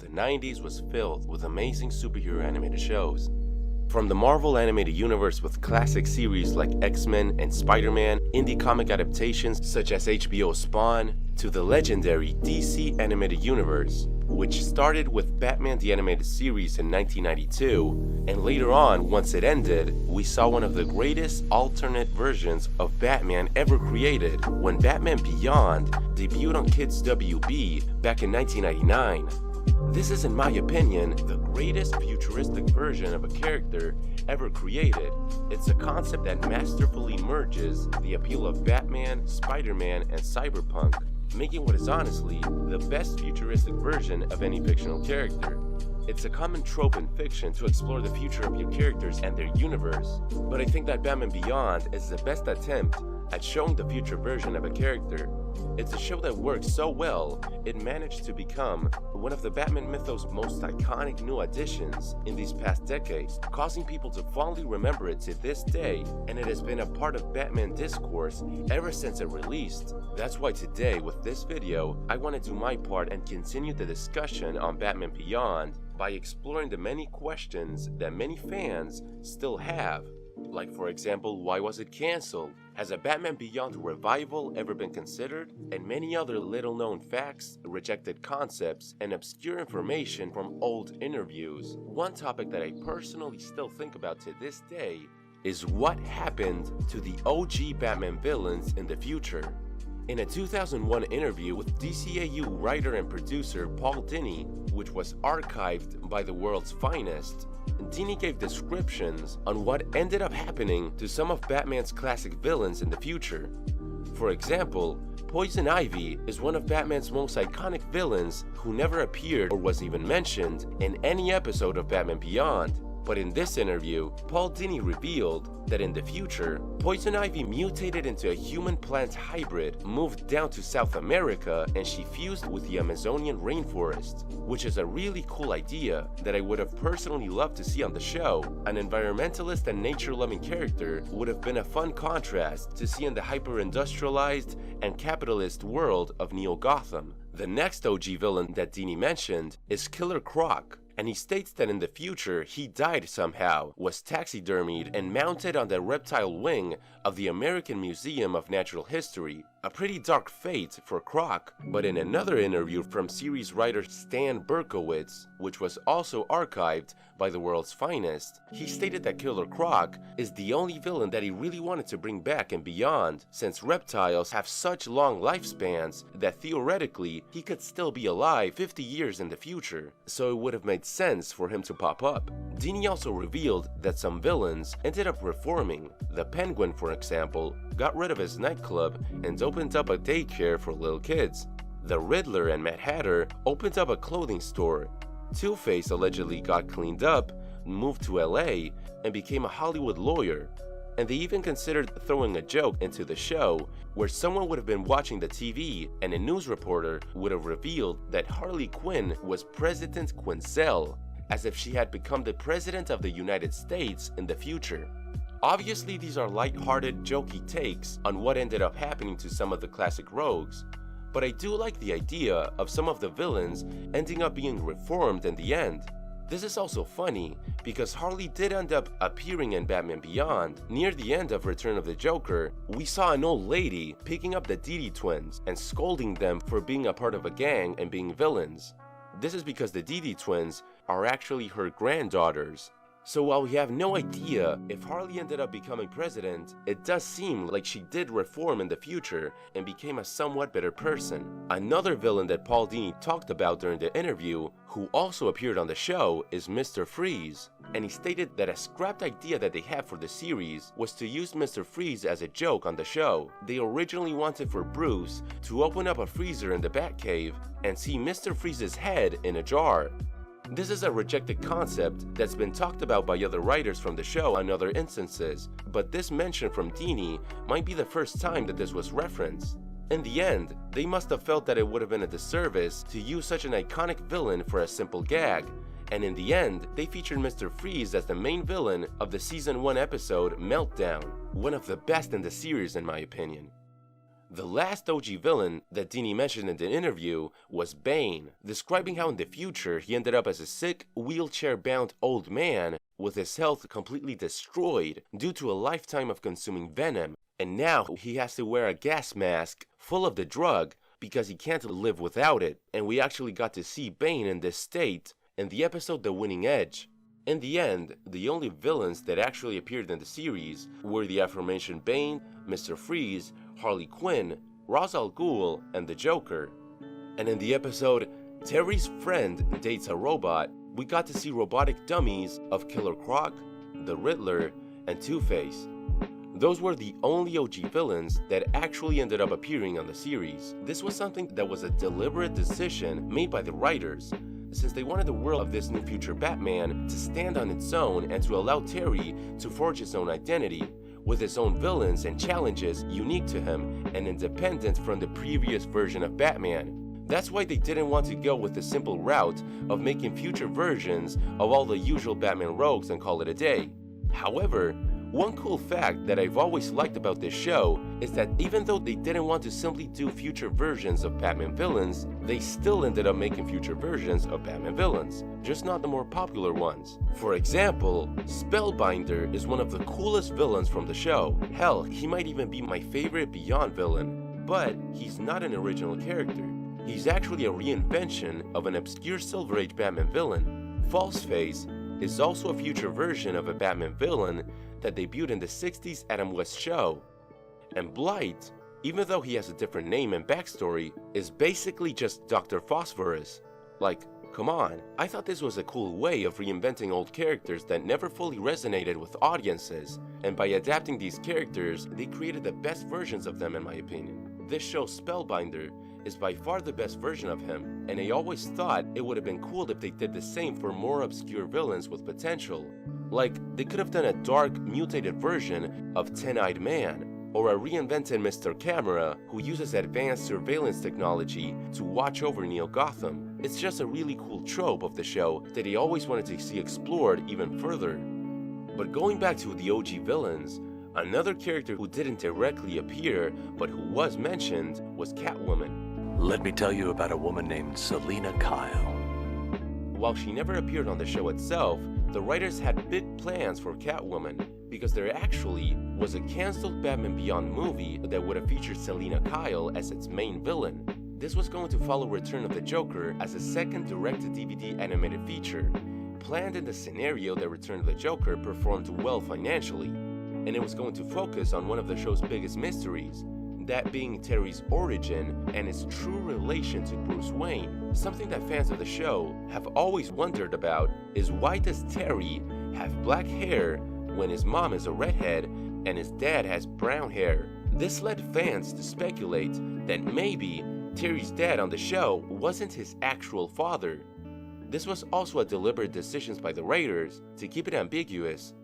the 90s was filled with amazing superhero animated shows. From the Marvel animated universe with classic series like X-Men and Spider-Man, indie comic adaptations such as HBO's Spawn, to the legendary DC animated universe, which started with Batman the Animated Series in 1992, and later on, once it ended, we saw one of the greatest alternate versions of Batman ever created when Batman Beyond debuted on Kids WB back in 1999. This is, in my opinion, the greatest futuristic version of a character ever created. It's a concept that masterfully merges the appeal of Batman, Spider-Man, and cyberpunk, making what is honestly the best futuristic version of any fictional character. It's a common trope in fiction to explore the future of your characters and their universe, but I think that Batman Beyond is the best attempt at showing the future version of a character. It's a show that works so well, it managed to become one of the Batman mythos' most iconic new additions in these past decades, causing people to fondly remember it to this day, and it has been a part of Batman discourse ever since it released. That's why today, with this video, I want to do my part and continue the discussion on Batman Beyond by exploring the many questions that many fans still have. Like, for example, why was it cancelled? Has a Batman Beyond revival ever been considered? And many other little-known facts, rejected concepts, and obscure information from old interviews. One topic that I personally still think about to this day is what happened to the OG Batman villains in the future. In a 2001 interview with DCAU writer and producer Paul Dini, which was archived by the world's finest, Dini gave descriptions on what ended up happening to some of Batman's classic villains in the future. For example, Poison Ivy is one of Batman's most iconic villains who never appeared or was even mentioned in any episode of Batman Beyond. But in this interview, Paul Dini revealed that in the future, Poison Ivy mutated into a human-plant hybrid, moved down to South America, and she fused with the Amazonian rainforest, which is a really cool idea that I would have personally loved to see on the show. An environmentalist and nature-loving character would have been a fun contrast to see in the hyper-industrialized and capitalist world of Neo-Gotham. The next OG villain that Dini mentioned is Killer Croc, and he states that in the future he died somehow, was taxidermied and mounted on the reptile wing of the American Museum of Natural History. A pretty dark fate for Croc, but in another interview from series writer Stan Berkowitz, which was also archived by the world's finest, he stated that Killer Croc is the only villain that he really wanted to bring back and beyond, since reptiles have such long lifespans that theoretically he could still be alive 50 years in the future, so it would have made sense for him to pop up. Dini also revealed that some villains ended up reforming. The Penguin, for example, got rid of his nightclub and opened up a daycare for little kids. The Riddler and Mad Hatter opened up a clothing store. Two-Face allegedly got cleaned up, moved to LA, and became a Hollywood lawyer. And they even considered throwing a joke into the show where someone would have been watching the TV and a news reporter would have revealed that Harley Quinn was President Quinzel, as if she had become the President of the United States in the future. Obviously, these are light-hearted, jokey takes on what ended up happening to some of the classic rogues, but I do like the idea of some of the villains ending up being reformed in the end. This is also funny because Harley did end up appearing in Batman Beyond. Near the end of Return of the Joker, we saw an old lady picking up the Didi twins and scolding them for being a part of a gang and being villains. This is because the Didi twins are actually her granddaughters. So while we have no idea if Harley ended up becoming president, it does seem like she did reform in the future and became a somewhat better person. Another villain that Paul Dini talked about during the interview, who also appeared on the show, is Mr. Freeze. And he stated that a scrapped idea that they had for the series was to use Mr. Freeze as a joke on the show. They originally wanted for Bruce to open up a freezer in the Batcave and see Mr. Freeze's head in a jar. This is a rejected concept that's been talked about by other writers from the show on other instances, but this mention from Dini might be the first time that this was referenced. In the end, they must have felt that it would have been a disservice to use such an iconic villain for a simple gag, and in the end, they featured Mr. Freeze as the main villain of the Season 1 episode Meltdown, one of the best in the series in my opinion. The last OG villain that Dini mentioned in the interview was Bane, describing how in the future he ended up as a sick, wheelchair-bound old man with his health completely destroyed due to a lifetime of consuming venom, and now he has to wear a gas mask full of the drug because he can't live without it. And we actually got to see Bane in this state in the episode The Winning Edge. In the end, the only villains that actually appeared in the series were the aforementioned Bane, Mr. Freeze, Harley Quinn, Ra's al Ghul, and the Joker. And in the episode Terry's Friend Dates a Robot, we got to see robotic dummies of Killer Croc, the Riddler, and Two-Face. Those were the only OG villains that actually ended up appearing on the series. This was something that was a deliberate decision made by the writers, since they wanted the world of this new future Batman to stand on its own and to allow Terry to forge his own identity, with his own villains and challenges unique to him and independent from the previous version of Batman. That's why they didn't want to go with the simple route of making future versions of all the usual Batman rogues and call it a day. However, one cool fact that I've always liked about this show is that even though they didn't want to simply do future versions of Batman villains, they still ended up making future versions of Batman villains, just not the more popular ones. For example, Spellbinder is one of the coolest villains from the show. Hell, he might even be my favorite Beyond villain, but he's not an original character. He's actually a reinvention of an obscure Silver Age Batman villain. Falseface is also a future version of a Batman villain that debuted in the 60s Adam West show. And Blight, even though he has a different name and backstory, is basically just Dr. Phosphorus. Like, come on. I thought this was a cool way of reinventing old characters that never fully resonated with audiences, and by adapting these characters, they created the best versions of them in my opinion. This show Spellbinder is by far the best version of him, and I always thought it would have been cool if they did the same for more obscure villains with potential. Like, they could have done a dark, mutated version of Ten-Eyed Man, or a reinvented Mr. Camera who uses advanced surveillance technology to watch over Neo Gotham. It's just a really cool trope of the show that I always wanted to see explored even further. But going back to the OG villains, another character who didn't directly appear but who was mentioned was Catwoman. Let me tell you about a woman named Selina Kyle. While she never appeared on the show itself, the writers had big plans for Catwoman because there actually was a cancelled Batman Beyond movie that would have featured Selina Kyle as its main villain. This was going to follow Return of the Joker as a second direct-to-DVD animated feature, planned in the scenario that Return of the Joker performed well financially, and it was going to focus on one of the show's biggest mysteries, that being Terry's origin and his true relation to Bruce Wayne. Something that fans of the show have always wondered about is why does Terry have black hair when his mom is a redhead and his dad has brown hair? This led fans to speculate that maybe Terry's dad on the show wasn't his actual father. This was also a deliberate decision by the writers to keep it ambiguous,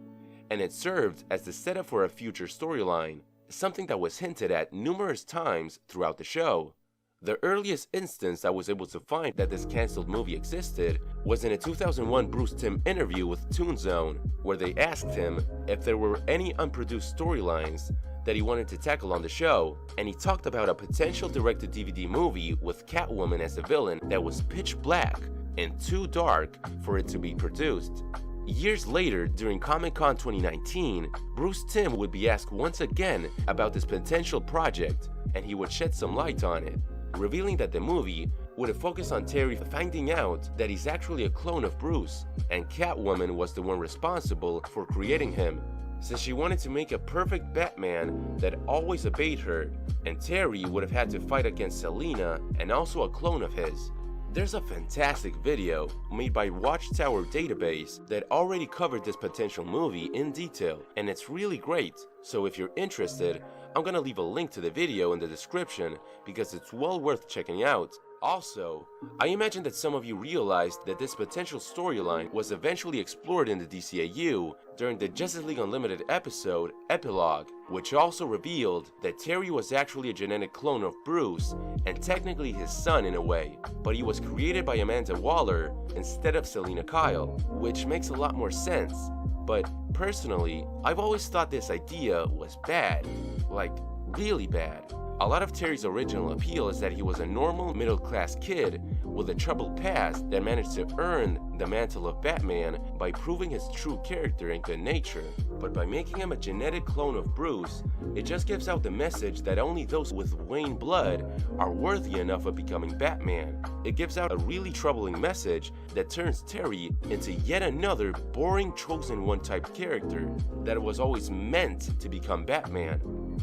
and it served as the setup for a future storyline, something that was hinted at numerous times throughout the show. The earliest instance I was able to find that this cancelled movie existed was in a 2001 Bruce Timm interview with Toon Zone, where they asked him if there were any unproduced storylines that he wanted to tackle on the show, and he talked about a potential direct-to-DVD movie with Catwoman as a villain that was pitch black and too dark for it to be produced. Years later, during Comic-Con 2019, Bruce Timm would be asked once again about this potential project, and he would shed some light on it, revealing that the movie would have focused on Terry finding out that he's actually a clone of Bruce, and Catwoman was the one responsible for creating him, since she wanted to make a perfect Batman that always obeyed her, and Terry would have had to fight against Selina and also a clone of his. There's a fantastic video made by Watchtower Database that already covered this potential movie in detail, and it's really great. So if you're interested, I'm gonna leave a link to the video in the description because it's well worth checking out. Also, I imagine that some of you realized that this potential storyline was eventually explored in the DCAU during the Justice League Unlimited episode, Epilogue, which also revealed that Terry was actually a genetic clone of Bruce and technically his son in a way, but he was created by Amanda Waller instead of Selina Kyle, which makes a lot more sense. But personally, I've always thought this idea was bad, like really bad. A lot of Terry's original appeal is that he was a normal middle-class kid with a troubled past that managed to earn the mantle of Batman by proving his true character and good nature. But by making him a genetic clone of Bruce, it just gives out the message that only those with Wayne blood are worthy enough of becoming Batman. It gives out a really troubling message that turns Terry into yet another boring chosen one type character that was always meant to become Batman.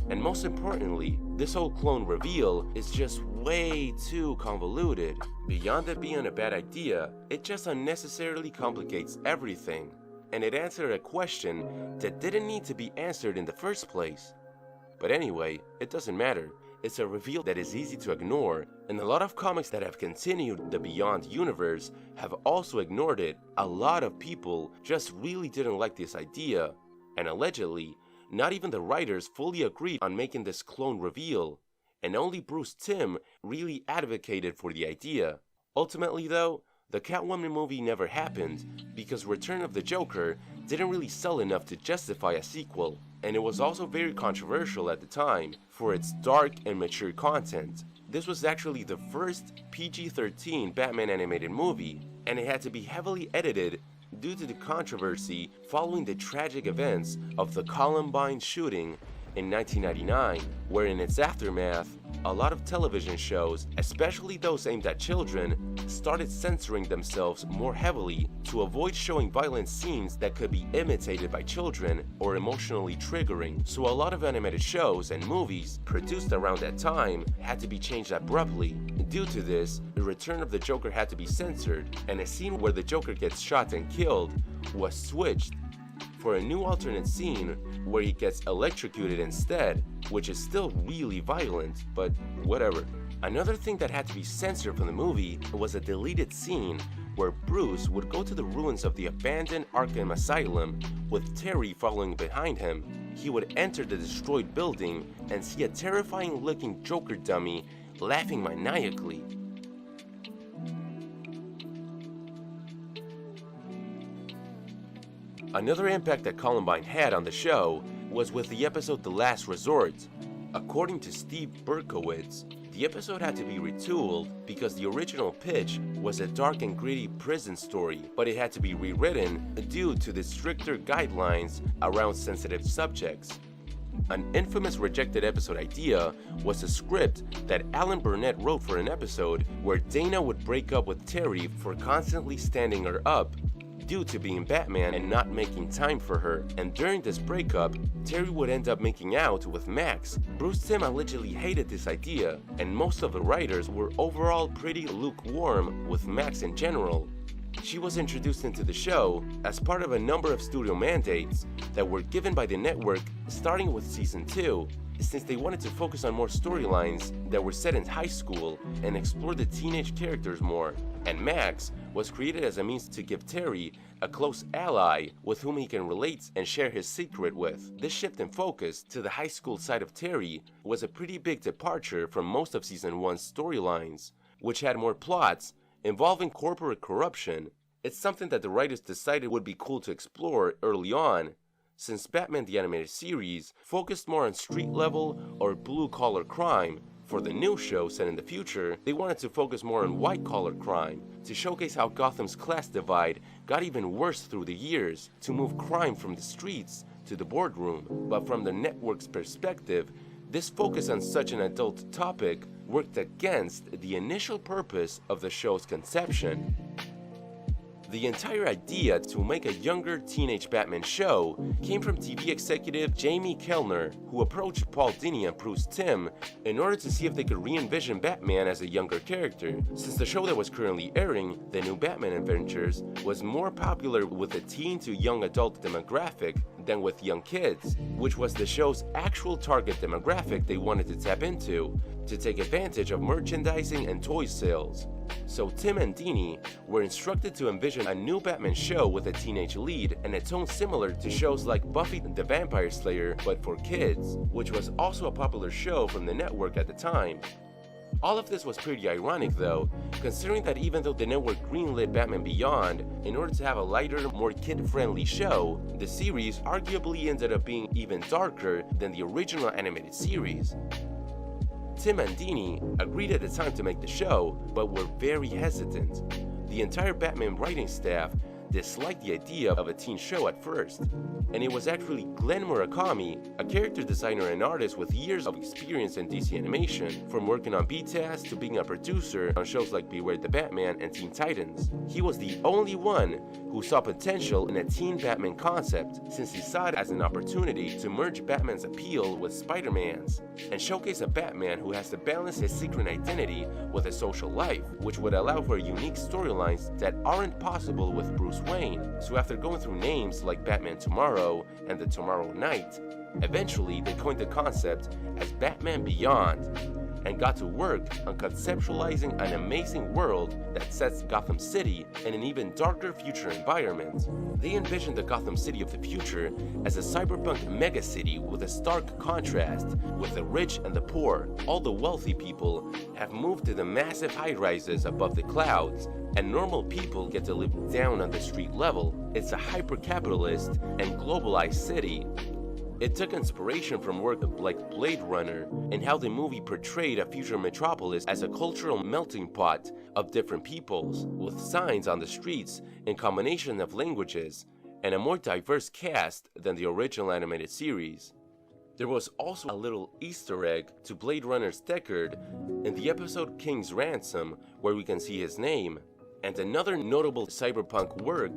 And most importantly, this whole clone reveal is just way too convoluted. Beyond it being a bad idea, it just unnecessarily complicates everything. And it answered a question that didn't need to be answered in the first place. But anyway, it doesn't matter. It's a reveal that is easy to ignore, and a lot of comics that have continued the Beyond universe have also ignored it. A lot of people just really didn't like this idea, and allegedly, not even the writers fully agreed on making this clone reveal, and only Bruce Timm really advocated for the idea. Ultimately though, the Catwoman movie never happened because Return of the Joker didn't really sell enough to justify a sequel, and it was also very controversial at the time for its dark and mature content. This was actually the first PG-13 Batman animated movie, and it had to be heavily edited due to the controversy following the tragic events of the Columbine shooting in 1999, where in its aftermath, a lot of television shows, especially those aimed at children, started censoring themselves more heavily to avoid showing violent scenes that could be imitated by children or emotionally triggering. So a lot of animated shows and movies produced around that time had to be changed abruptly. Due to this, the Return of the Joker had to be censored, and a scene where the Joker gets shot and killed was switched for a new alternate scene where he gets electrocuted instead, which is still really violent, but whatever. Another thing that had to be censored from the movie was a deleted scene where Bruce would go to the ruins of the abandoned Arkham Asylum with Terry following behind him. He would enter the destroyed building and see a terrifying looking Joker dummy laughing maniacally. Another impact that Columbine had on the show was with the episode The Last Resort. According to Steve Berkowitz, the episode had to be retooled because the original pitch was a dark and gritty prison story, but it had to be rewritten due to the stricter guidelines around sensitive subjects. An infamous rejected episode idea was a script that Alan Burnett wrote for an episode where Dana would break up with Terry for constantly standing her up due to being Batman and not making time for her, and during this breakup, Terry would end up making out with Max. Bruce Timm allegedly hated this idea, and most of the writers were overall pretty lukewarm with Max in general. She was introduced into the show as part of a number of studio mandates that were given by the network starting with season 2, since they wanted to focus on more storylines that were set in high school and explore the teenage characters more. And Max was created as a means to give Terry a close ally with whom he can relate and share his secret with. This shift in focus to the high school side of Terry was a pretty big departure from most of season 1's storylines, which had more plots involving corporate corruption. It's something that the writers decided would be cool to explore early on, since Batman the Animated Series focused more on street-level or blue-collar crime. For the new show set in the future, they wanted to focus more on white-collar crime, to showcase how Gotham's class divide got even worse through the years, to move crime from the streets to the boardroom. But from the network's perspective, this focus on such an adult topic worked against the initial purpose of the show's conception. The entire idea to make a younger teenage Batman show came from TV executive Jamie Kellner, who approached Paul Dini and Bruce Timm in order to see if they could re-envision Batman as a younger character, since the show that was currently airing, The New Batman Adventures, was more popular with a teen to young adult demographic than with young kids, which was the show's actual target demographic they wanted to tap into to take advantage of merchandising and toy sales. So Timm and Dini were instructed to envision a new Batman show with a teenage lead and a tone similar to shows like Buffy the Vampire Slayer but for kids, which was also a popular show from the network at the time. All of this was pretty ironic though, considering that even though the network greenlit Batman Beyond in order to have a lighter, more kid-friendly show, the series arguably ended up being even darker than the original animated series. Tim and Dini agreed at the time to make the show, but were very hesitant. The entire Batman writing staff disliked the idea of a teen show at first, and it was actually Glenn Murakami, a character designer and artist with years of experience in DC animation, from working on BTAS to being a producer on shows like Beware the Batman and Teen Titans. He was the only one who saw potential in a teen Batman concept, since he saw it as an opportunity to merge Batman's appeal with Spider-Man's, and showcase a Batman who has to balance his secret identity with a social life, which would allow for unique storylines that aren't possible with Bruce Wayne. So after going through names like Batman Tomorrow and The Tomorrow Night, eventually they coined the concept as Batman Beyond, and got to work on conceptualizing an amazing world that sets Gotham City in an even darker future environment. They envisioned the Gotham City of the future as a cyberpunk megacity with a stark contrast with the rich and the poor. All the wealthy people have moved to the massive high-rises above the clouds, and normal people get to live down on the street level. It's a hyper-capitalist and globalized city. It took inspiration from work like Blade Runner and how the movie portrayed a future metropolis as a cultural melting pot of different peoples, with signs on the streets in combination of languages, and a more diverse cast than the original animated series. There was also a little Easter egg to Blade Runner's Deckard in the episode King's Ransom, where we can see his name. And another notable cyberpunk work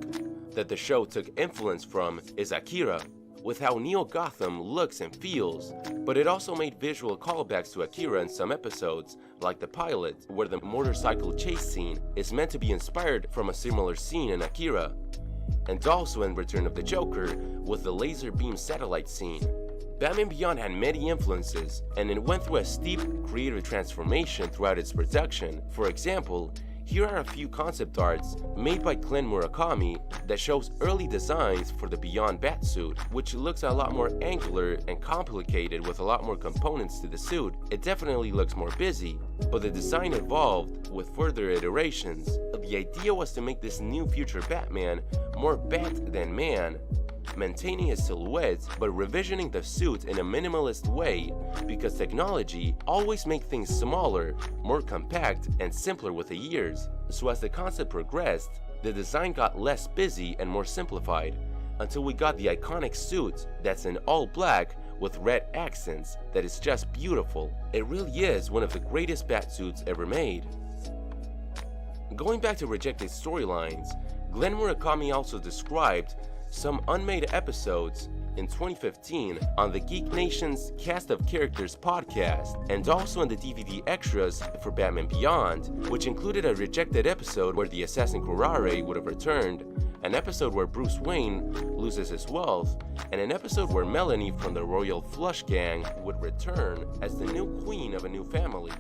that the show took influence from is Akira, with how Neo Gotham looks and feels, but it also made visual callbacks to Akira in some episodes, like the pilot, where the motorcycle chase scene is meant to be inspired from a similar scene in Akira, and also in Return of the Joker with the laser beam satellite scene. Batman Beyond had many influences, and it went through a steep creative transformation throughout its production. For example, here are a few concept arts made by Glenn Murakami that shows early designs for the Beyond batsuit, which looks a lot more angular and complicated with a lot more components to the suit. It definitely looks more busy, but the design evolved with further iterations. The idea was to make this new future Batman more bat than man, maintaining his silhouette but revisioning the suit in a minimalist way, because technology always makes things smaller, more compact, and simpler with the years. So as the concept progressed, the design got less busy and more simplified, until we got the iconic suit that's in all black with red accents that is just beautiful. It really is one of the greatest batsuits ever made. Going back to rejected storylines, Glenn Murakami also described some unmade episodes in 2015 on the Geek Nation's Cast of Characters podcast, and also in the DVD extras for Batman Beyond, which included a rejected episode where the assassin Kurare would have returned, an episode where Bruce Wayne loses his wealth, and an episode where Melanie from the Royal Flush Gang would return as the new queen of a new family.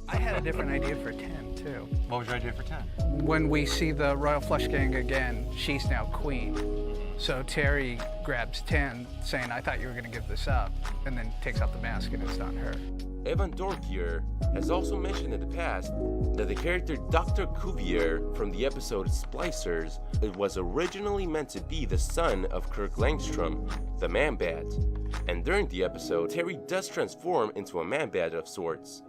I had a different idea for 10, too. What was your idea for 10? When we see the Royal Flush Gang again, she's now queen. So Terry grabs 10, saying, I thought you were going to give this up, and then takes off the mask and it's not her. Evan Dorkier has also mentioned in the past that the character Dr. Cuvier from the episode Splicers was originally meant to be the son of Kirk Langstrom, the Man-Bat. And during the episode, Terry does transform into a Man-Bat of sorts.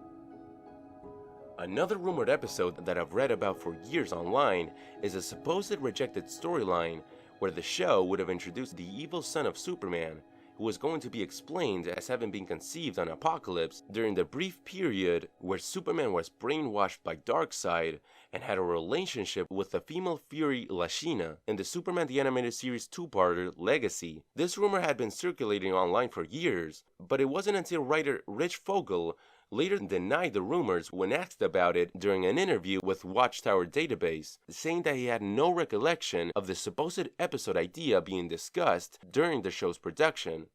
Another rumored episode that I've read about for years online is a supposed rejected storyline where the show would have introduced the evil son of Superman, who was going to be explained as having been conceived on Apokolips during the brief period where Superman was brainwashed by Darkseid and had a relationship with the female Fury Lashina in the Superman the Animated Series two-parter Legacy. This rumor had been circulating online for years, but it wasn't until writer Rich Fogel later denied the rumors when asked about it during an interview with Watchtower Database, saying that he had no recollection of the supposed episode idea being discussed during the show's production.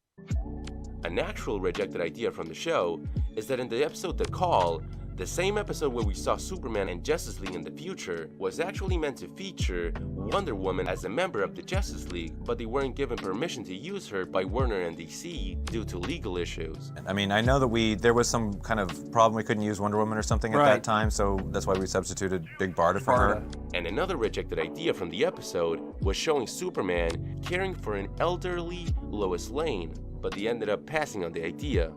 An actual rejected idea from the show is that in the episode The Call, the same episode where we saw Superman and Justice League in the future was actually meant to feature Wonder Woman as a member of the Justice League, but they weren't given permission to use her by Warner and DC due to legal issues. I mean, I know that there was some kind of problem, we couldn't use Wonder Woman or something at that time, so that's why we substituted Big Barda for her. And another rejected idea from the episode was showing Superman caring for an elderly Lois Lane, but they ended up passing on the idea.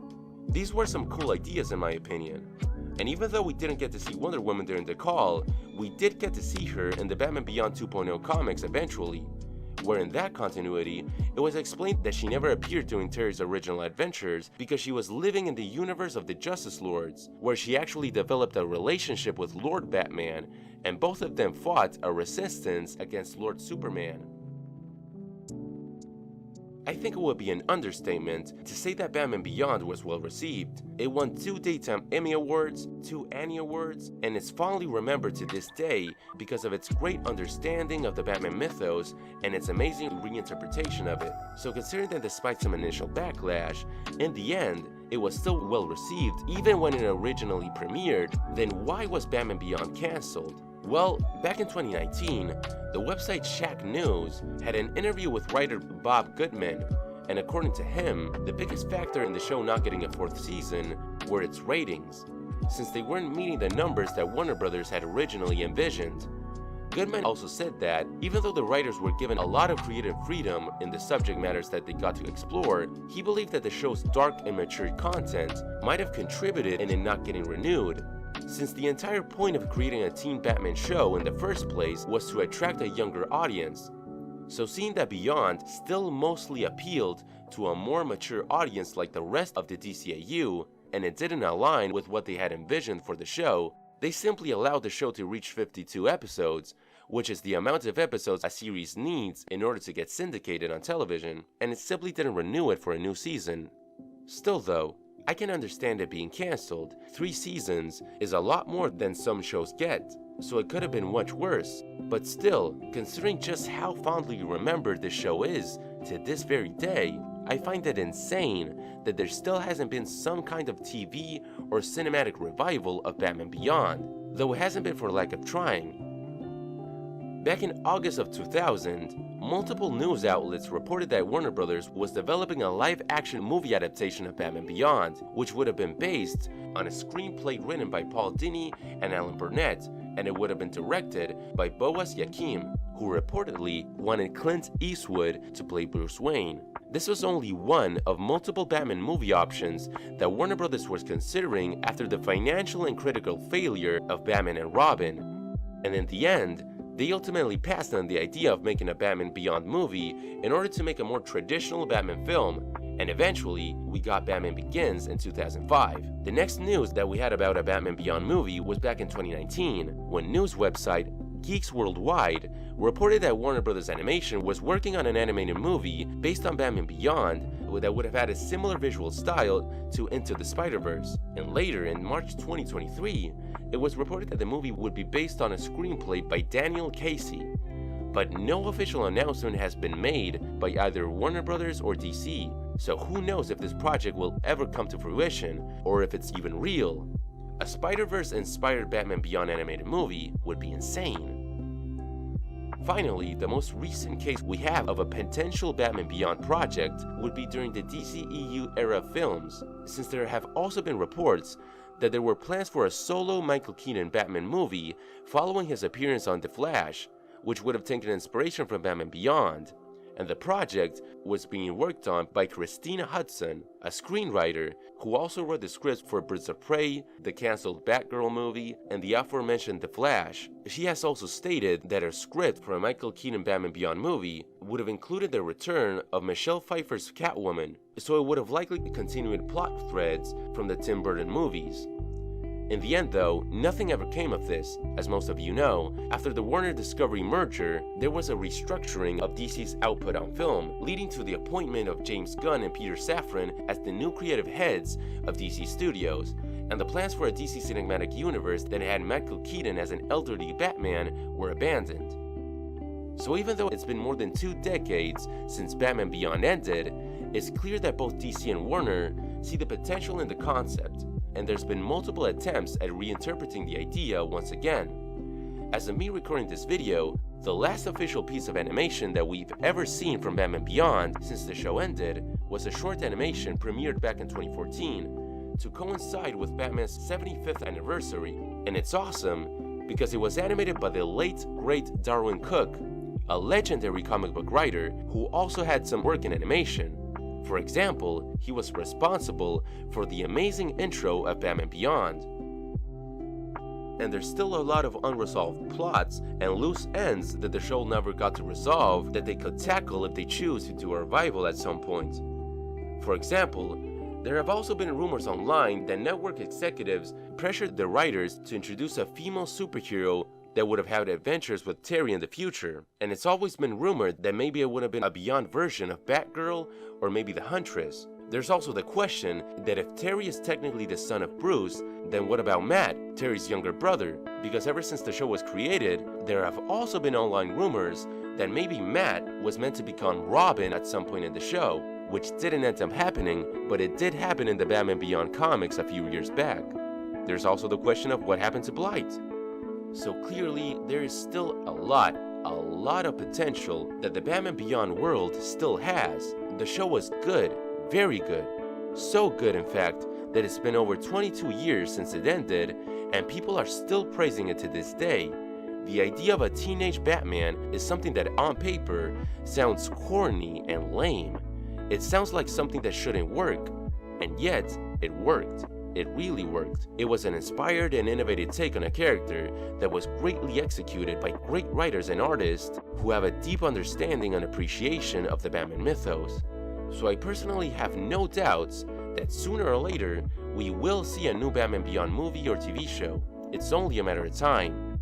These were some cool ideas in my opinion. And even though we didn't get to see Wonder Woman during the call, we did get to see her in the Batman Beyond 2.0 comics eventually, where in that continuity, it was explained that she never appeared during Terry's original adventures because she was living in the universe of the Justice Lords, where she actually developed a relationship with Lord Batman, and both of them fought a resistance against Lord Superman. I think it would be an understatement to say that Batman Beyond was well received. It won 2 Daytime Emmy Awards, 2 Annie Awards, and is fondly remembered to this day because of its great understanding of the Batman mythos and its amazing reinterpretation of it. So considering that despite some initial backlash, in the end, it was still well received even when it originally premiered, then why was Batman Beyond cancelled? Well, back in 2019, the website Shack News had an interview with writer Bob Goodman, and according to him, the biggest factor in the show not getting a 4th season were its ratings, since they weren't meeting the numbers that Warner Brothers had originally envisioned. Goodman also said that, even though the writers were given a lot of creative freedom in the subject matters that they got to explore, he believed that the show's dark and mature content might have contributed in it not getting renewed, since the entire point of creating a Teen Batman show in the first place was to attract a younger audience. So seeing that Beyond still mostly appealed to a more mature audience like the rest of the DCAU, and it didn't align with what they had envisioned for the show, they simply allowed the show to reach 52 episodes, which is the amount of episodes a series needs in order to get syndicated on television, and it simply didn't renew it for a new season. Still though, I can understand it being cancelled. 3 seasons is a lot more than some shows get, so it could have been much worse. But still, considering just how fondly remembered the show is to this very day, I find it insane that there still hasn't been some kind of TV or cinematic revival of Batman Beyond, though it hasn't been for lack of trying. Back in August of 2000, multiple news outlets reported that Warner Brothers was developing a live-action movie adaptation of Batman Beyond, which would have been based on a screenplay written by Paul Dini and Alan Burnett, and it would have been directed by Boaz Yakim, who reportedly wanted Clint Eastwood to play Bruce Wayne. This was only one of multiple Batman movie options that Warner Brothers was considering after the financial and critical failure of Batman and Robin. And in the end, they ultimately passed on the idea of making a Batman Beyond movie in order to make a more traditional Batman film, and eventually, we got Batman Begins in 2005. The next news that we had about a Batman Beyond movie was back in 2019, when news website Geeks Worldwide reported that Warner Bros. Animation was working on an animated movie based on Batman Beyond that would have had a similar visual style to Into the Spider-Verse. And later, in March 2023, it was reported that the movie would be based on a screenplay by Daniel Casey. But no official announcement has been made by either Warner Bros. Or DC, so who knows if this project will ever come to fruition, or if it's even real. A Spider-Verse-inspired Batman Beyond animated movie would be insane. Finally, the most recent case we have of a potential Batman Beyond project would be during the DCEU era films, since there have also been reports that there were plans for a solo Michael Keaton Batman movie following his appearance on The Flash, which would have taken inspiration from Batman Beyond, and the project was being worked on by Christina Hudson, a screenwriter who also wrote the scripts for Birds of Prey, the cancelled Batgirl movie, and the aforementioned The Flash. She has also stated that her script for a Michael Keaton Batman Beyond movie would have included the return of Michelle Pfeiffer's Catwoman, so it would have likely continued plot threads from the Tim Burton movies. In the end though, nothing ever came of this. As most of you know, after the Warner Discovery merger, there was a restructuring of DC's output on film, leading to the appointment of James Gunn and Peter Safran as the new creative heads of DC Studios, and the plans for a DC cinematic universe that had Michael Keaton as an elderly Batman were abandoned. So even though it's been more than 2 decades since Batman Beyond ended, it's clear that both DC and Warner see the potential in the concept, and there's been multiple attempts at reinterpreting the idea once again. As of me recording this video, the last official piece of animation that we've ever seen from Batman Beyond since the show ended was a short animation premiered back in 2014 to coincide with Batman's 75th anniversary, and it's awesome because it was animated by the late great Darwin Cook, a legendary comic book writer who also had some work in animation. For example, he was responsible for the amazing intro of Batman Beyond. And there's still a lot of unresolved plots and loose ends that the show never got to resolve that they could tackle if they choose to do a revival at some point. For example, there have also been rumors online that network executives pressured the writers to introduce a female superhero that would have had adventures with Terry in the future, and it's always been rumored that maybe it would have been a Beyond version of Batgirl or maybe the Huntress. There's also the question that if Terry is technically the son of Bruce, then what about Matt, Terry's younger brother? Because ever since the show was created, there have also been online rumors that maybe Matt was meant to become Robin at some point in the show, which didn't end up happening, but it did happen in the Batman Beyond comics a few years back. There's also the question of what happened to Blight. So clearly, there is still a lot of potential that the Batman Beyond world still has. The show was good, very good. So good, in fact, that it's been over 22 years since it ended, and people are still praising it to this day. The idea of a teenage Batman is something that on paper sounds corny and lame. It sounds like something that shouldn't work, and yet it worked. It really worked. It was an inspired and innovative take on a character that was greatly executed by great writers and artists who have a deep understanding and appreciation of the Batman mythos. So I personally have no doubts that sooner or later we will see a new Batman Beyond movie or TV show. It's only a matter of time.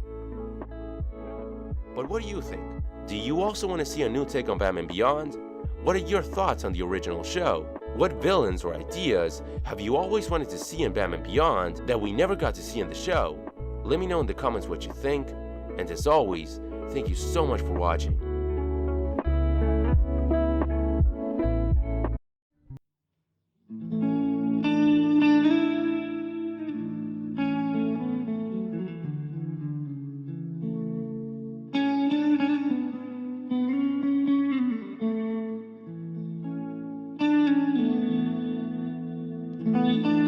But what do you think? Do you also want to see a new take on Batman Beyond? What are your thoughts on the original show? What villains or ideas have you always wanted to see in Batman Beyond that we never got to see in the show? Let me know in the comments what you think, and as always, thank you so much for watching. Thank you.